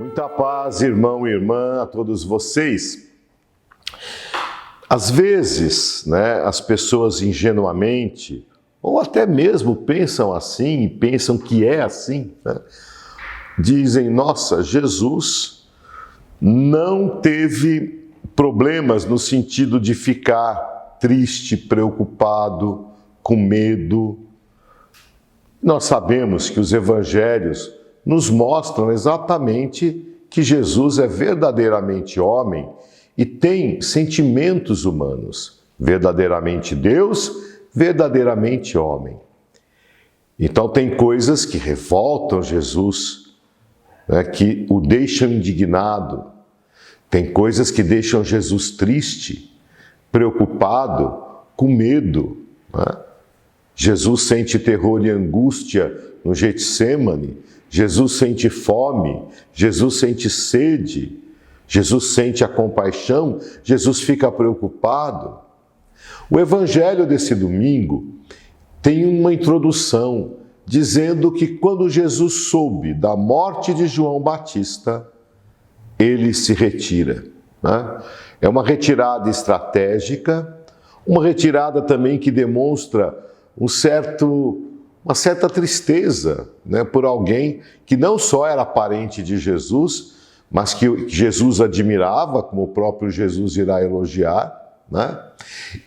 Muita paz, irmão e irmã, a todos vocês. Às vezes, as pessoas ingenuamente, ou até mesmo pensam assim, pensam que é assim, dizem, nossa, Jesus não teve problemas no sentido de ficar triste, preocupado, com medo. Nós sabemos que os evangelhos nos mostram exatamente que Jesus é verdadeiramente homem e tem sentimentos humanos, verdadeiramente Deus, verdadeiramente homem. Então tem coisas que revoltam Jesus, que o deixam indignado, tem coisas que deixam Jesus triste, preocupado, com medo. Jesus sente terror e angústia no Getsêmani, Jesus sente fome, Jesus sente sede, Jesus sente a compaixão, Jesus fica preocupado. O evangelho desse domingo tem uma introdução dizendo que quando Jesus soube da morte de João Batista, ele se retira. É uma retirada estratégica, uma retirada também que demonstra uma certa tristeza, por alguém que não só era parente de Jesus, mas que Jesus admirava, como o próprio Jesus irá elogiar,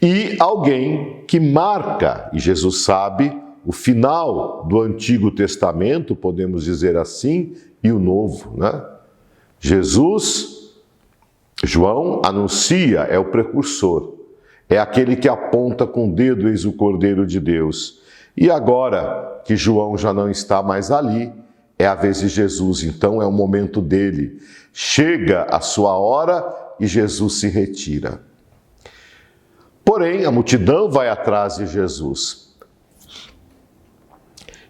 e alguém que marca, e Jesus sabe, o final do Antigo Testamento, podemos dizer assim, e o Novo. João anuncia, é o precursor, é aquele que aponta com o dedo, eis o Cordeiro de Deus. E agora que João já não está mais ali, é a vez de Jesus, então é o momento dele. Chega a sua hora e Jesus se retira. Porém, a multidão vai atrás de Jesus.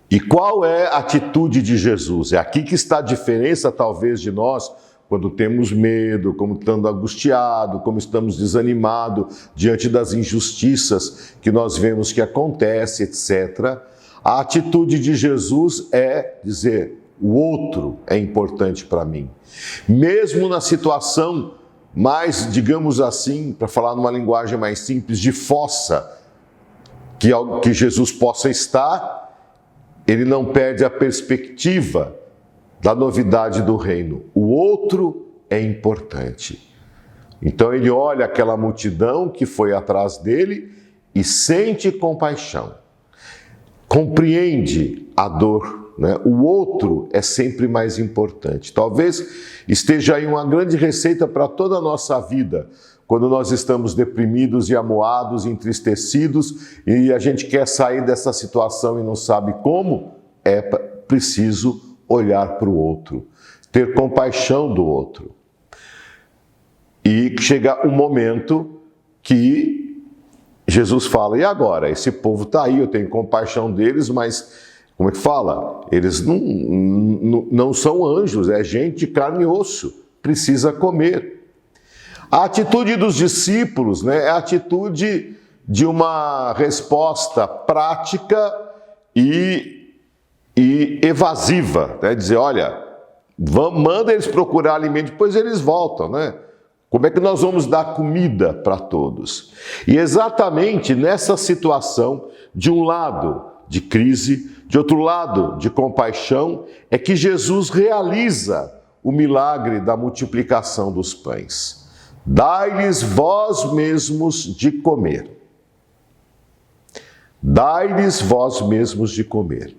E qual é a atitude de Jesus? É aqui que está a diferença, talvez, de nós, quando temos medo, como estamos angustiados, como estamos desanimados diante das injustiças que nós vemos que acontece, etc. A atitude de Jesus é dizer, o outro é importante para mim. Mesmo na situação mais, digamos assim, para falar numa linguagem mais simples, de fossa, que Jesus possa estar, ele não perde a perspectiva da novidade do reino. O outro é importante. Então ele olha aquela multidão que foi atrás dele e sente compaixão. Compreende a dor, O outro é sempre mais importante. Talvez esteja aí uma grande receita para toda a nossa vida, quando nós estamos deprimidos e amuados, entristecidos, e a gente quer sair dessa situação e não sabe como, é preciso olhar para o outro, ter compaixão do outro. E chega um momento que Jesus fala, e agora? Esse povo está aí, eu tenho compaixão deles, mas, como é que fala? Eles não são anjos, é gente de carne e osso, precisa comer. A atitude dos discípulos, é a atitude de uma resposta prática e evasiva, dizer, olha, manda eles procurar alimento, depois eles voltam, Como é que nós vamos dar comida para todos? E exatamente nessa situação, de um lado de crise, de outro lado de compaixão, é que Jesus realiza o milagre da multiplicação dos pães. Dai-lhes vós mesmos de comer. Dai-lhes vós mesmos de comer.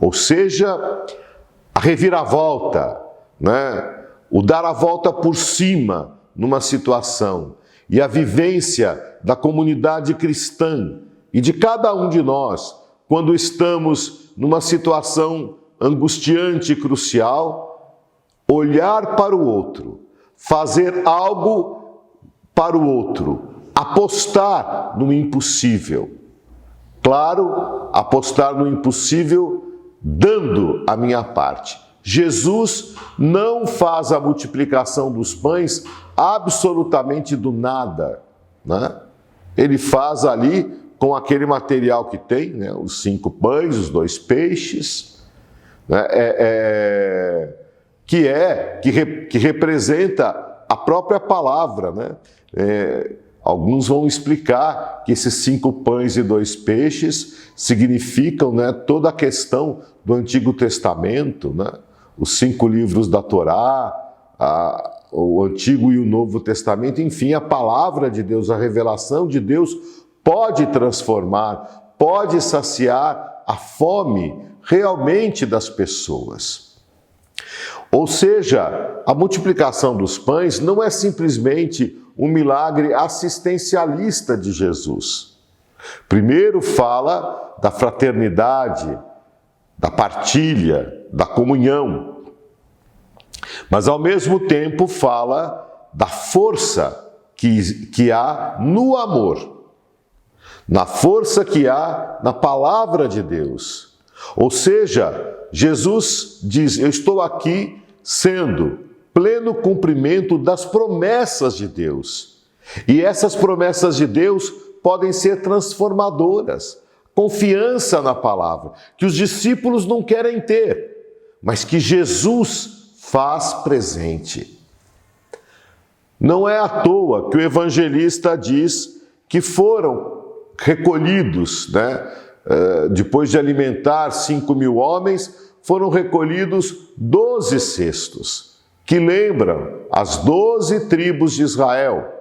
Ou seja, a reviravolta, o dar a volta por cima numa situação e a vivência da comunidade cristã e de cada um de nós, quando estamos numa situação angustiante e crucial, olhar para o outro, fazer algo para o outro, apostar no impossível. Claro, apostar no impossível, dando a minha parte. Jesus não faz a multiplicação dos pães absolutamente do nada, Ele faz ali com aquele material que tem, os 5 pães, os 2 peixes, que representa a própria palavra, né? Alguns vão explicar que esses 5 pães e 2 peixes significam, né, toda a questão do Antigo Testamento, né? Os 5 livros da Torá, o Antigo e o Novo Testamento, enfim, a palavra de Deus, a revelação de Deus pode transformar, pode saciar a fome realmente das pessoas. Ou seja, a multiplicação dos pães não é simplesmente um milagre assistencialista de Jesus. Primeiro fala da fraternidade, da partilha, da comunhão, mas ao mesmo tempo fala da força que há no amor, na força que há na palavra de Deus. Ou seja, Jesus diz: eu estou aqui sendo pleno cumprimento das promessas de Deus. E essas promessas de Deus podem ser transformadoras. Confiança na palavra, que os discípulos não querem ter, mas que Jesus faz presente. Não é à toa que o evangelista diz que foram recolhidos, né? Depois de alimentar 5.000 homens, foram recolhidos 12 cestos, que lembram as 12 tribos de Israel,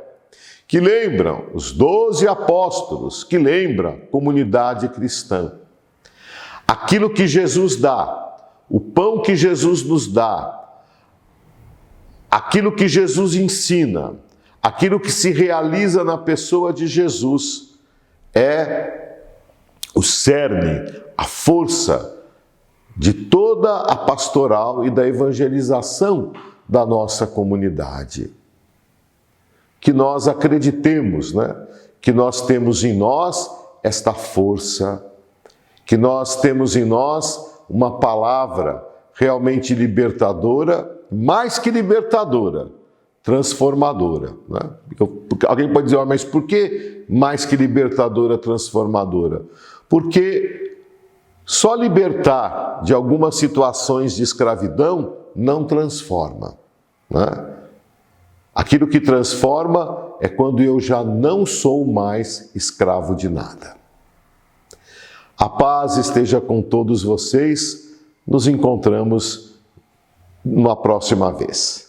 que lembram os 12 apóstolos, que lembram a comunidade cristã. Aquilo que Jesus dá, o pão que Jesus nos dá, aquilo que Jesus ensina, aquilo que se realiza na pessoa de Jesus, é o cerne, a força de toda a pastoral e da evangelização da nossa comunidade. Que nós acreditemos, né? Que nós temos em nós esta força, que nós temos em nós uma palavra realmente libertadora, mais que libertadora, transformadora, né? Alguém pode dizer: mas por que mais que libertadora, transformadora? Porque só libertar de algumas situações de escravidão não transforma, né? Aquilo que transforma é quando eu já não sou mais escravo de nada. A paz esteja com todos vocês. Nos encontramos numa próxima vez.